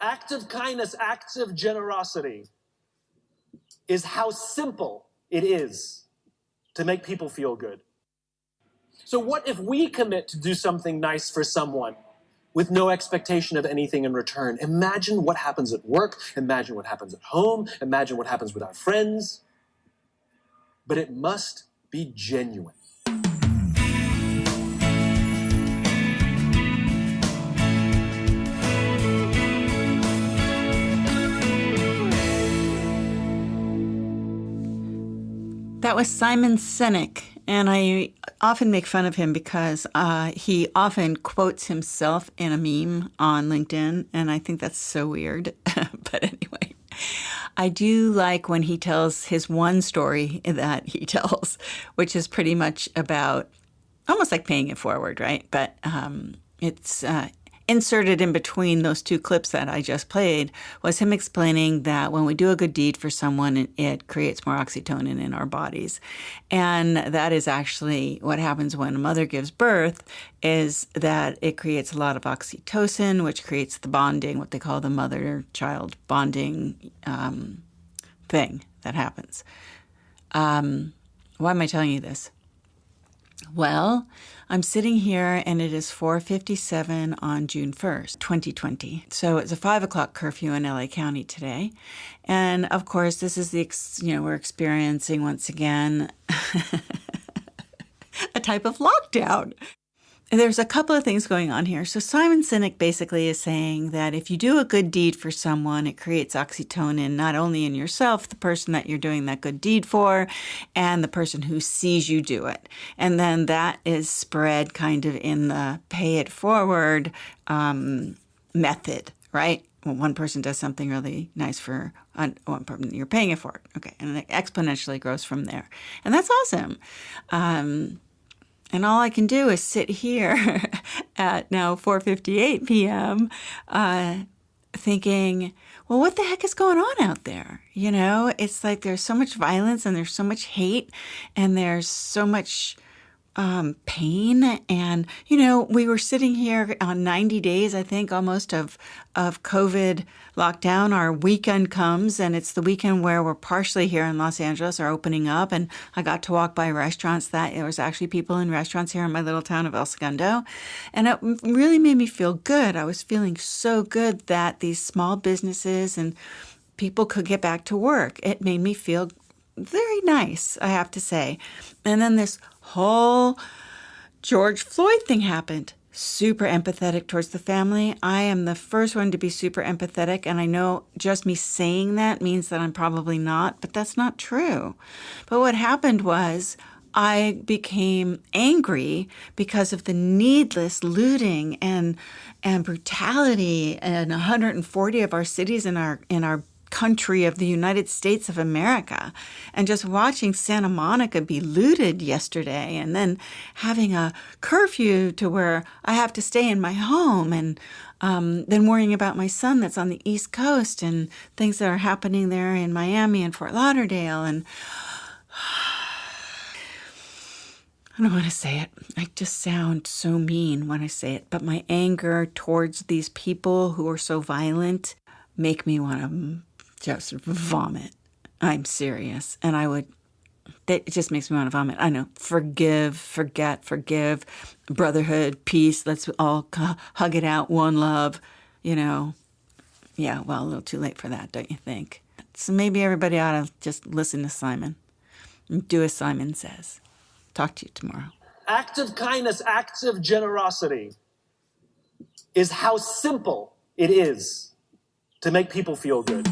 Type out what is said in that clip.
Acts of kindness, acts of generosity is how simple it is to make people feel good. So what if we commit to do something nice for someone with no expectation of anything in return? Imagine what happens at work. Imagine what happens at home. Imagine what happens with our friends. But it must be genuine. That was Simon Sinek, and I often make fun of him because he often quotes himself in a meme on LinkedIn, and I think that's so weird. But anyway, I do like when he tells his one story that he tells, which is pretty much about almost like paying it forward, right? But it's inserted in between those two clips that I just played was him explaining that when we do a good deed for someone, it creates more oxytocin in our bodies. And that is actually what happens when a mother gives birth, is that it creates a lot of oxytocin, which creates the bonding, what they call the mother-child bonding thing that happens. Why am I telling you this? Well, I'm sitting here and it is 4:57 on June 1st, 2020. So it's a 5 o'clock curfew in LA County today. And of course, this is we're experiencing once again a type of lockdown. There's a couple of things going on here. So Simon Sinek basically is saying that if you do a good deed for someone, it creates oxytocin not only in yourself, the person that you're doing that good deed for, and the person who sees you do it. And then that is spread kind of in the pay it forward method, right? When one person does something really nice for one person, you're paying it forward. Okay. And it exponentially grows from there. And that's awesome. And all I can do is sit here at now 4:58 p.m. Thinking, well, what the heck is going on out there? You know, it's like there's so much violence and there's so much hate and there's so much pain. And, you know, we were sitting here on 90 days, I think, almost of COVID lockdown. Our weekend comes, and it's the weekend where we're partially here in Los Angeles are opening up. And I got to walk by restaurants that there was actually people in restaurants here in my little town of El Segundo. And it really made me feel good. I was feeling so good that these small businesses and people could get back to work. It made me feel very nice, I have to say. And then this whole George Floyd thing happened. Super empathetic towards the family. I am the first one to be super empathetic, and I know just me saying that means that I'm probably not, but that's not true. But what happened was I became angry because of the needless looting and brutality in 140 of our cities in our country of the United States of America, and just watching Santa Monica be looted yesterday, and then having a curfew to where I have to stay in my home, and then worrying about my son that's on the East Coast and things that are happening there in Miami and Fort Lauderdale. And I don't want to say it. I just sound so mean when I say it, but my anger towards these people who are so violent make me want to just vomit. I'm serious. And it just makes me want to vomit. I know. Forgive, forget, forgive, brotherhood, peace. Let's all hug it out. One love, you know. Yeah, well, a little too late for that, don't you think? So maybe everybody ought to just listen to Simon and do as Simon says. Talk to you tomorrow. Acts of kindness, acts of generosity is how simple it is to make people feel good.